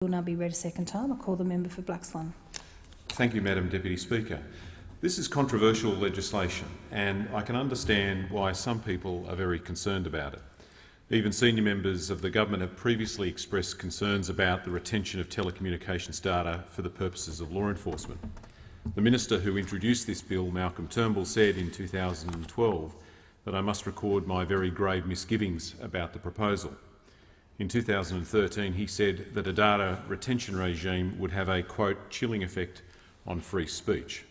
will now be read a second time. I call the member for Blaxland. Thank you, Madam Deputy Speaker. This is controversial legislation, and I can understand why some people are very concerned about it. Even senior members of the government have previously expressed concerns about the retention of telecommunications data for the purposes of law enforcement. The minister who introduced this bill, Malcolm Turnbull, said in 2012 that I must record my very grave misgivings about the proposal. In 2013, he said that a data retention regime would have a, quote, chilling effect on free speech.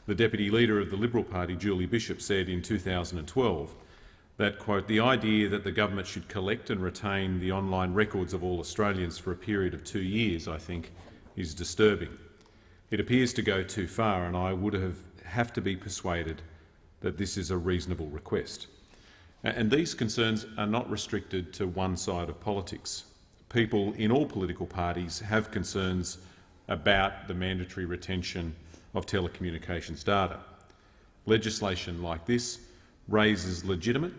The Deputy Leader of the Liberal Party, Julie Bishop, said in 2012 that, quote, the idea that the government should collect and retain the online records of all Australians for a period of 2 years, I think, is disturbing. It appears to go too far, and I would have to be persuaded that this is a reasonable request. And these concerns are not restricted to one side of politics. People in all political parties have concerns about the mandatory retention of telecommunications data. Legislation like this raises legitimate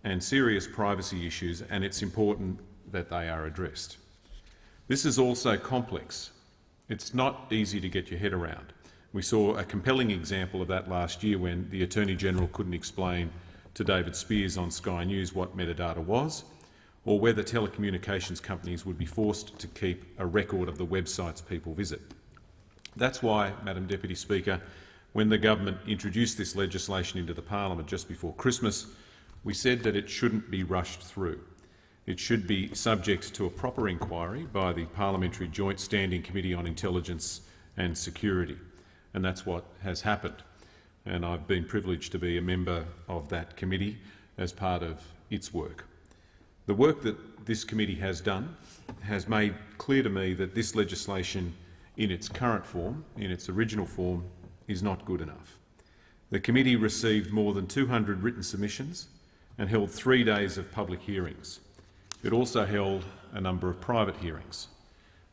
and serious privacy issues, and it's important that they are addressed. This is also complex. It's not easy to get your head around. We saw a compelling example of that last year when the Attorney-General couldn't explain to David Spears on Sky News what metadata was, or whether telecommunications companies would be forced to keep a record of the websites people visit. That's why, Madam Deputy Speaker, when the government introduced this legislation into the parliament just before Christmas, we said that it shouldn't be rushed through. It should be subject to a proper inquiry by the Parliamentary Joint Standing Committee on Intelligence and Security, and that's what has happened. And I've been privileged to be a member of that committee as part of its work. The work that this committee has done has made clear to me that this legislation in its current form, in its original form, is not good enough. The committee received more than 200 written submissions and held 3 days of public hearings. It also held a number of private hearings.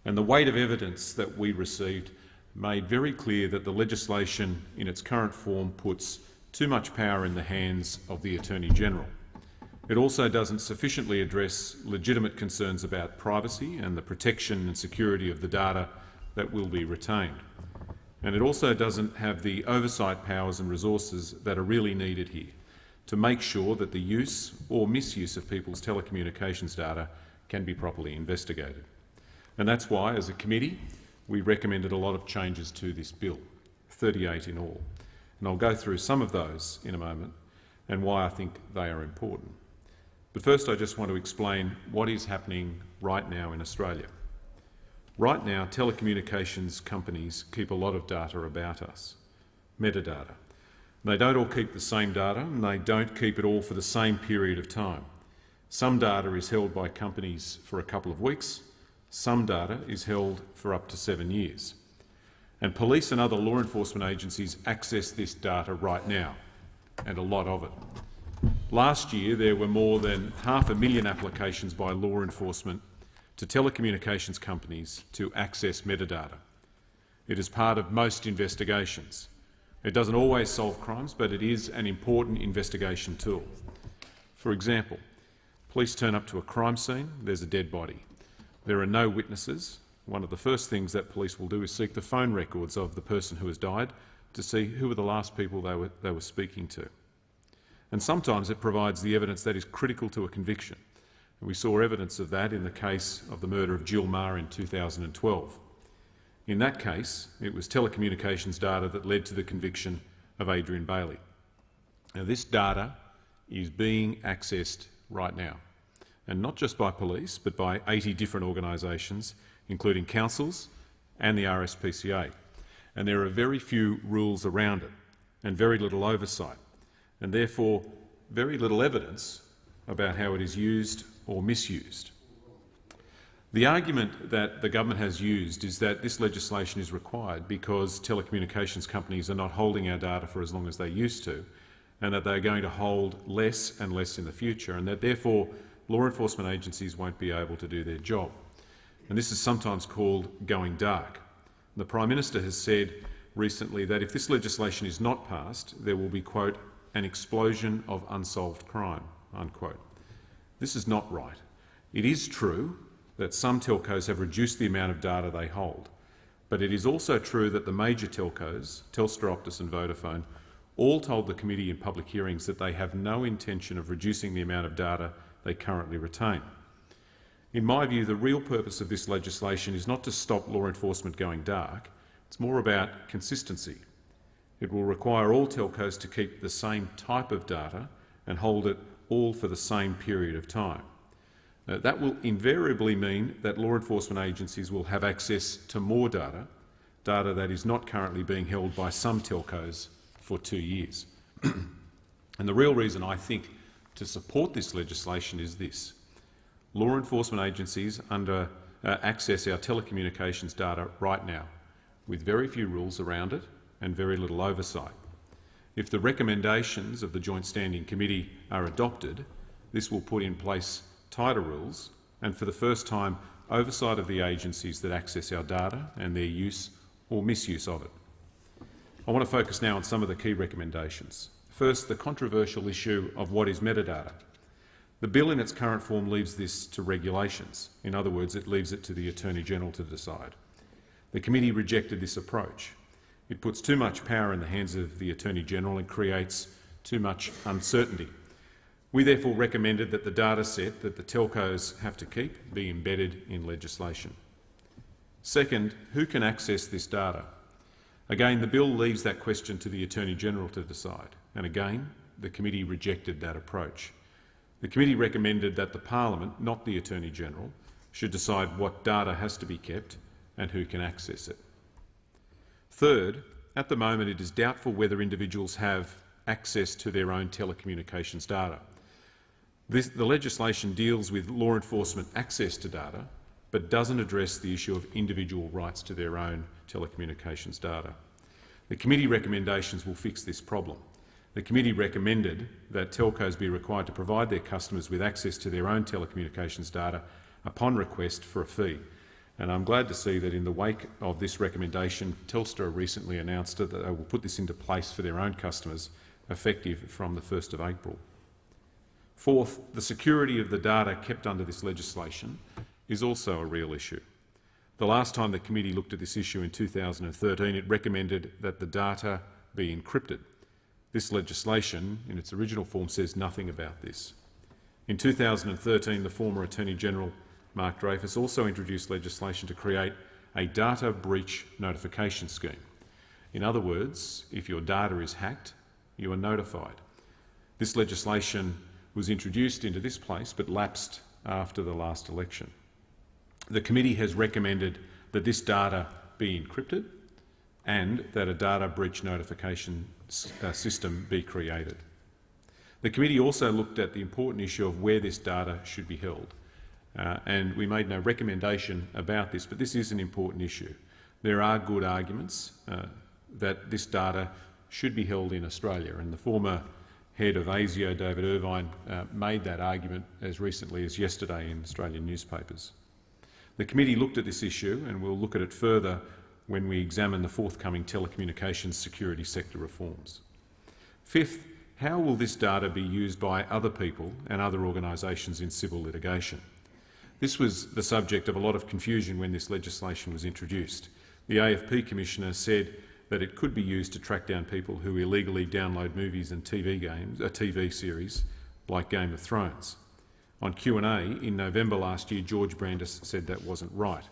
And the weight of evidence that we received made very clear that the legislation in its current form puts too much power in the hands of the Attorney-General. It also doesn't sufficiently address legitimate concerns about privacy and the protection and security of the data that will be retained. And it also doesn't have the oversight powers and resources that are really needed here to make sure that the use or misuse of people's telecommunications data can be properly investigated. And that's why, as a committee, we recommended a lot of changes to this bill, 38 in all. And I'll go through some of those in a moment and why I think they are important. But first I just want to explain what is happening right now in Australia. Right now, telecommunications companies keep a lot of data about us, metadata. They don't all keep the same data, and they don't keep it all for the same period of time. Some data is held by companies for a couple of weeks. Some data is held for up to 7 years. And police and other law enforcement agencies access this data right now, and a lot of it. Last year, there were more than 500,000 applications by law enforcement to telecommunications companies to access metadata. It is part of most investigations. It doesn't always solve crimes, but it is an important investigation tool. For example, police turn up to a crime scene, there's a dead body. There are no witnesses. One of the first things that police will do is seek the phone records of the person who has died to see who were the last people they were speaking to. And sometimes it provides the evidence that is critical to a conviction. And we saw evidence of that in the case of the murder of Jill Maher in 2012. In that case, it was telecommunications data that led to the conviction of Adrian Bailey. Now, this data is being accessed right now, and not just by police, but by 80 different organisations, including councils and the RSPCA. And there are very few rules around it, and very little oversight, and therefore very little evidence about how it is used or misused. The argument that the government has used is that this legislation is required because telecommunications companies are not holding our data for as long as they used to, and that they're going to hold less and less in the future, and that therefore law enforcement agencies won't be able to do their job. And this is sometimes called going dark. The Prime Minister has said recently that if this legislation is not passed, there will be, quote, an explosion of unsolved crime, unquote. This is not right. It is true that some telcos have reduced the amount of data they hold. But it is also true that the major telcos, Telstra, Optus and Vodafone, all told the committee in public hearings that they have no intention of reducing the amount of data they currently retain. In my view, the real purpose of this legislation is not to stop law enforcement going dark. It's more about consistency. It will require all telcos to keep the same type of data and hold it all for the same period of time. That will invariably mean that law enforcement agencies will have access to more data that is not currently being held by some telcos for 2 years. And the real reason I think to support this legislation is this. Law enforcement agencies access our telecommunications data right now, with very few rules around it and very little oversight. If the recommendations of the Joint Standing Committee are adopted, this will put in place tighter rules and, for the first time, oversight of the agencies that access our data and their use or misuse of it. I want to focus now on some of the key recommendations. First, the controversial issue of what is metadata. The bill in its current form leaves this to regulations. In other words, it leaves it to the Attorney-General to decide. The committee rejected this approach. It puts too much power in the hands of the Attorney-General and creates too much uncertainty. We therefore recommended that the data set that the telcos have to keep be embedded in legislation. Second, who can access this data? Again, the bill leaves that question to the Attorney-General to decide, and again, the committee rejected that approach. The committee recommended that the Parliament, not the Attorney-General, should decide what data has to be kept and who can access it. Third, at the moment it is doubtful whether individuals have access to their own telecommunications data. The legislation deals with law enforcement access to data, but doesn't address the issue of individual rights to their own telecommunications data. The committee recommendations will fix this problem. The committee recommended that telcos be required to provide their customers with access to their own telecommunications data upon request for a fee. And I'm glad to see that in the wake of this recommendation, Telstra recently announced that they will put this into place for their own customers, effective from the 1st of April. Fourth, the security of the data kept under this legislation is also a real issue. The last time the committee looked at this issue in 2013, it recommended that the data be encrypted. This legislation, in its original form, says nothing about this. In 2013, the former Attorney-General, Mark Dreyfus, also introduced legislation to create a data breach notification scheme. In other words, if your data is hacked, you are notified. This legislation was introduced into this place but lapsed after the last election. The committee has recommended that this data be encrypted and that a data breach notification system be created. The committee also looked at the important issue of where this data should be held, and we made no recommendation about this, but this is an important issue. There are good arguments that this data should be held in Australia, and the former head of ASIO, David Irvine, made that argument as recently as yesterday in Australian newspapers. The committee looked at this issue and will look at it further when we examine the forthcoming telecommunications security sector reforms. Fifth, how will this data be used by other people and other organisations in civil litigation? This was the subject of a lot of confusion when this legislation was introduced. The AFP Commissioner said that it could be used to track down people who illegally download movies and TV series like Game of Thrones. On Q&A in November last year, George Brandis said that wasn't right.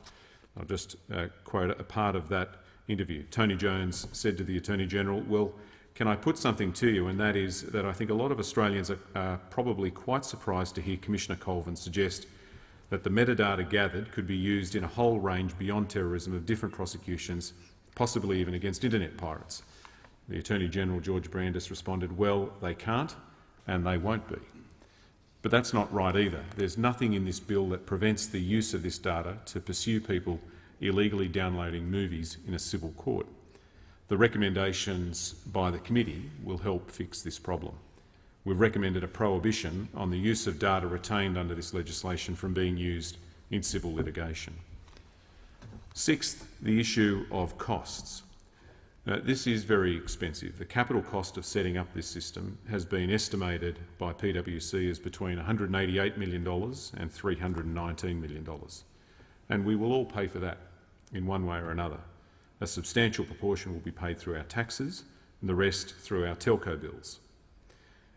I'll just quote a part of that interview. Tony Jones said to the Attorney-General, "Well, can I put something to you, and that is that I think a lot of Australians are probably quite surprised to hear Commissioner Colvin suggest that the metadata gathered could be used in a whole range beyond terrorism of different prosecutions, possibly even against internet pirates." The Attorney-General, George Brandis, responded, "Well, they can't and they won't be." But that's not right either. There's nothing in this bill that prevents the use of this data to pursue people illegally downloading movies in a civil court. The recommendations by the committee will help fix this problem. We've recommended a prohibition on the use of data retained under this legislation from being used in civil litigation. Sixth, the issue of costs. This is very expensive. The capital cost of setting up this system has been estimated by PwC as between $188 million and $319 million. and we will all pay for that in one way or another. A substantial proportion will be paid through our taxes and the rest through our telco bills.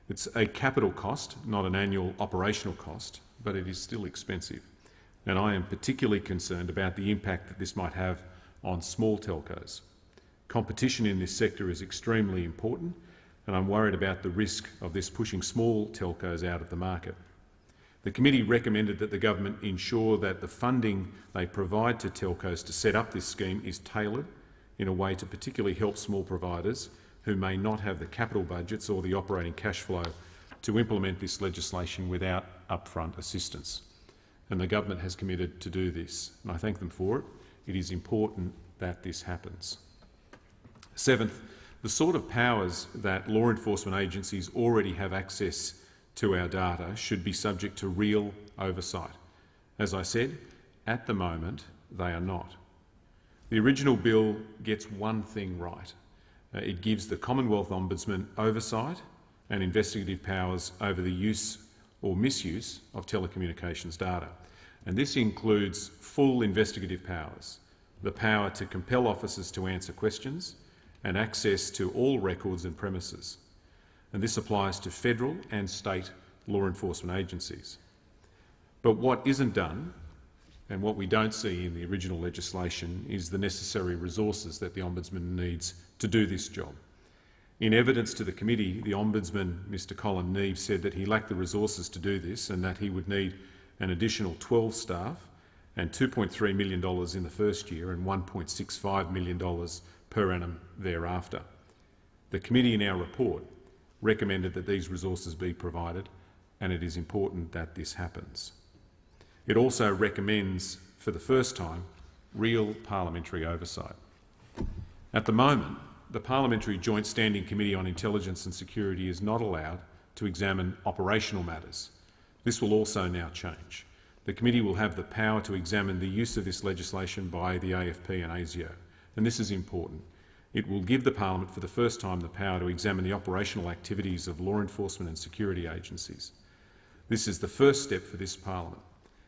It's a capital cost, not an annual operational cost, but it is still expensive. And I am particularly concerned about the impact that this might have on small telcos. Competition in this sector is extremely important, and I'm worried about the risk of this pushing small telcos out of the market. The committee recommended that the government ensure that the funding they provide to telcos to set up this scheme is tailored in a way to particularly help small providers who may not have the capital budgets or the operating cash flow to implement this legislation without upfront assistance. And the government has committed to do this, and I thank them for it. It is important that this happens. Seventh, the sort of powers that law enforcement agencies already have access to our data should be subject to real oversight. As I said, at the moment, they are not. The original bill gets one thing right. It gives the Commonwealth Ombudsman oversight and investigative powers over the use or misuse of telecommunications data. And this includes full investigative powers, the power to compel officers to answer questions, and access to all records and premises. And this applies to federal and state law enforcement agencies. But what isn't done, and what we don't see in the original legislation, is the necessary resources that the Ombudsman needs to do this job. In evidence to the committee, the Ombudsman, Mr Colin Neave, said that he lacked the resources to do this and that he would need an additional 12 staff and $2.3 million in the first year and $1.65 million per annum thereafter. The committee in our report recommended that these resources be provided, and it is important that this happens. It also recommends, for the first time, real parliamentary oversight. At the moment, the Parliamentary Joint Standing Committee on Intelligence and Security is not allowed to examine operational matters. This will also now change. The committee will have the power to examine the use of this legislation by the AFP and ASIO, and this is important. It will give the Parliament for the first time the power to examine the operational activities of law enforcement and security agencies. This is the first step for this Parliament.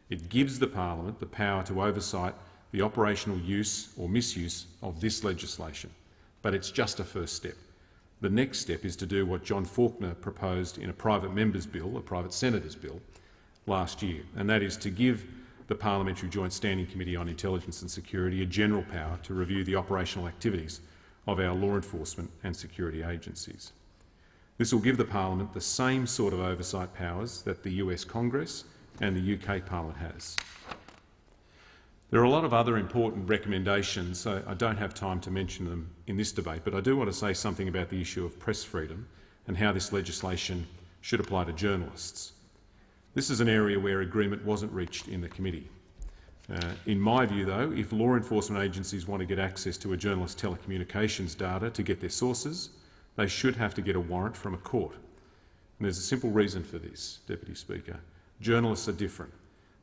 It gives the Parliament the power to oversight the operational use or misuse of this legislation, but it's just a first step. The next step is to do what John Faulkner proposed in a private member's bill, a private senator's bill, last year, and that is to give the Parliamentary Joint Standing Committee on Intelligence and Security a general power to review the operational activities of our law enforcement and security agencies. This will give the Parliament the same sort of oversight powers that the US Congress and the UK Parliament has. There are a lot of other important recommendations, so I don't have time to mention them in this debate, but I do want to say something about the issue of press freedom and how this legislation should apply to journalists. This is an area where agreement wasn't reached in the committee. In my view, though, if law enforcement agencies want to get access to a journalist's telecommunications data to get their sources, they should have to get a warrant from a court. And there's a simple reason for this, Deputy Speaker. Journalists are different.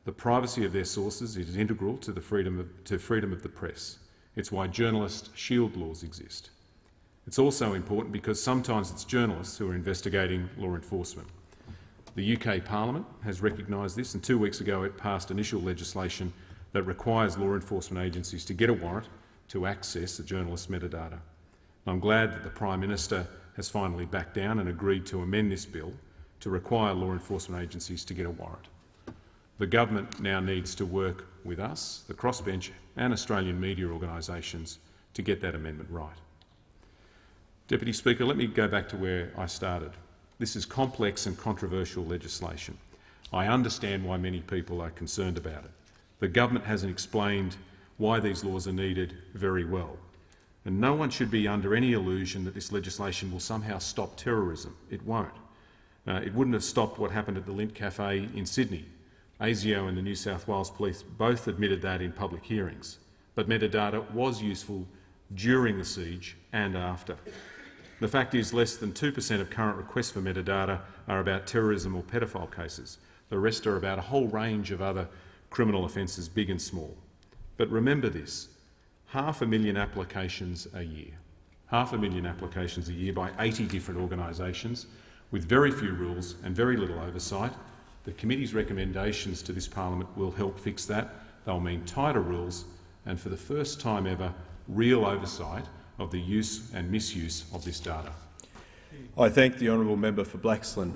The privacy of their sources is integral to the freedom of the press. It's why journalist shield laws exist. It's also important because sometimes it's journalists who are investigating law enforcement. The UK Parliament has recognised this, and 2 weeks ago it passed initial legislation that requires law enforcement agencies to get a warrant to access a journalist's metadata. I'm glad that the Prime Minister has finally backed down and agreed to amend this bill to require law enforcement agencies to get a warrant. The government now needs to work with us, the crossbench and Australian media organisations to get that amendment right. Deputy Speaker, let me go back to where I started. This is complex and controversial legislation. I understand why many people are concerned about it. The government hasn't explained why these laws are needed very well. And no one should be under any illusion that this legislation will somehow stop terrorism. It won't. It wouldn't have stopped what happened at the Lint Cafe in Sydney. ASIO and the New South Wales Police both admitted that in public hearings. But metadata was useful during the siege and after. The fact is, less than 2% of current requests for metadata are about terrorism or pedophile cases. The rest are about a whole range of other criminal offences, big and small. But remember this, 500,000 applications a year. 500,000 applications a year by 80 different organisations with very few rules and very little oversight. The committee's recommendations to this Parliament will help fix that. they'll mean tighter rules and, for the first time ever, real oversight of the use and misuse of this data. I thank the honourable member for Blaxland.